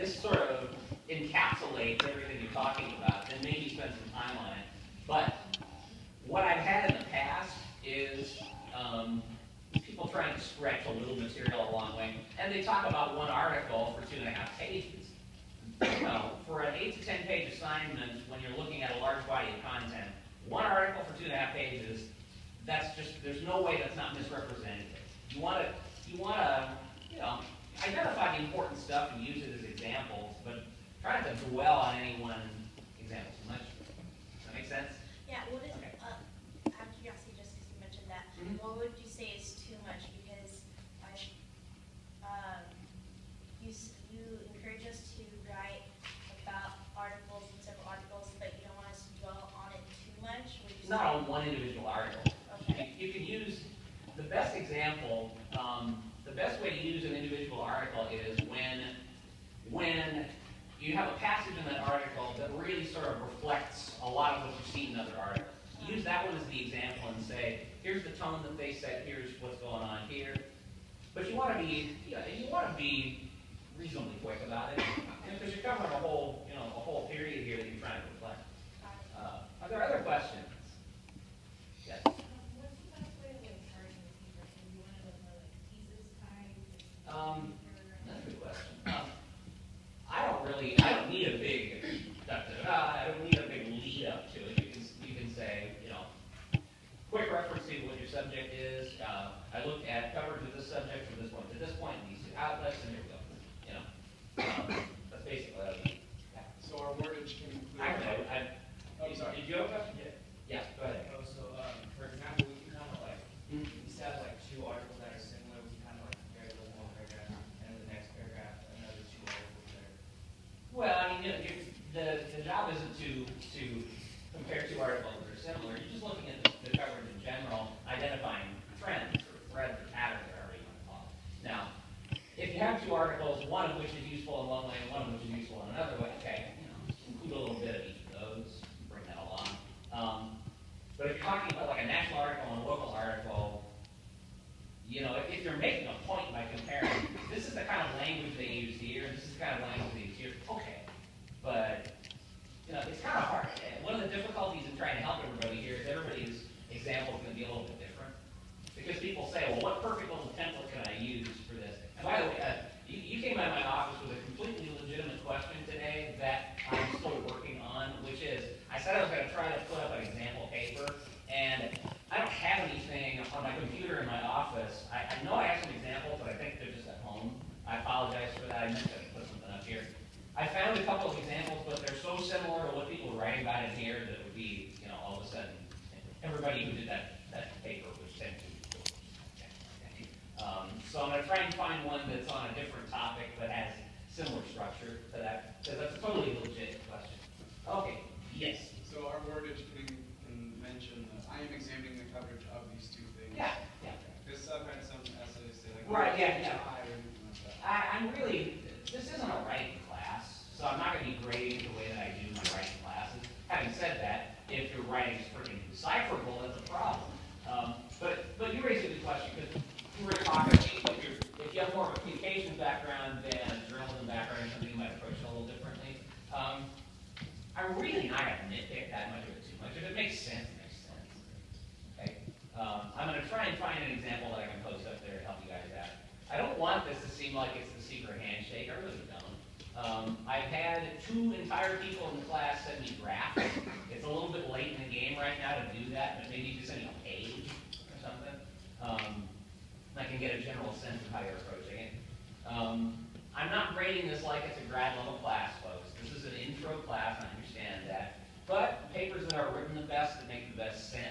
this sort of encapsulates everything you're talking about, then maybe spend some time on it. But what I've had in the past is people trying to stretch a little material a long way, and they talk about one article for 2.5 pages. You know, for an 8 to 10 page assignment, when you're looking at a large body of content, one article for 2.5 pages, that's just, there's no way that's not misrepresentative. You want to, you know, identify the important stuff and use it as examples, but try not to dwell on any one example too much. Does that make sense? Yeah, what is, okay. Out of curiosity, just because you mentioned that, what would you say is too much? Because you encourage us to write about articles and several articles, but you don't want us to dwell on it too much? It's not on one individual article. Okay. You can use, the best example, the best way to use an individual article is when you have a passage in that article that really sort of reflects a lot of what you've seen in other articles. Use that one as the example and say, here's the tone that they set, here's what's going on here. But you want to be, reasonably quick about it, because you're covering a whole period here that you're trying to reflect. Are there other questions? Yes. What's the best way of charging people? Do you want to know thesis time? That's a good question. I don't need a big, I don't need a big lead up to it. You can say, quick reference to what your subject is. I looked at coverage of this subject from this point to this point, these two outlets, and here we go. That's basically what I mean. Yeah. So our wordage can include. I don't know. I'm sorry. Did you have a question? Yeah. Go ahead. Oh, so for example, we can kind of like, instead of like two articles that are similar, we can kind of like compare the one paragraph and the next paragraph, another two articles there. Well, I mean, the job isn't to compare two articles that are similar. You're just looking at the coverage in general, identifying trends or threads or patterns, or however you want to call it. Now, if you have two articles, one of which is useful in one way and one of which is useful in another way, okay, include a little bit of each of those, bring that along. But if you're talking about like a national article and a local article, if you're making a point by comparing, this is the kind of language they use here, this is the kind of language they use here, okay. But, it's kind of hard. One of the difficulties in trying to help everybody here is everybody's example is going to be a little bit different. Because people say, well, what perfect little template can I use for this? And by the way, you came out of my office with a completely legitimate question today that I'm still working on, which is, I said I was going to try to put up an example paper, and I don't have anything on my computer in my office. I know I have some examples, but I think they're just at home. I apologize for that. I meant to put something up here. I found a couple of examples, but they're so similar to what people are writing about in here that it would be, all of a sudden, everybody who did that paper was sent to. So I'm going to try and find one that's on a different topic but has similar structure to that, because that's a totally legit question. Okay, yes. So our wordage can mention, I am examining the coverage of these two things. Yeah. Because I've had some essays say like, Right, yeah. or anything like that. This isn't a writing class, so I'm not going to be grading the way that I do my writing classes. Having said that, if your writing is freaking decipherable, that's a problem. But you raise a good question, because you were talking, if you have more of a communications background than a journalism background or something, you might approach it a little differently. I'm really not going to nitpick that much of it too much. If it makes sense, it makes sense. Okay? I'm going to try and find an example that I can post up there to help you guys out. I don't want this to seem like it's the secret handshake. I really don't. I've had 2 entire people in the class send me drafts. It's a little bit late in the game right now to do that, but maybe just send me a page or something. I can get a general sense of how you're approaching it. I'm not grading this like it's a grad level class, folks. This is an intro class, I understand that. But papers that are written the best, that make the best sense,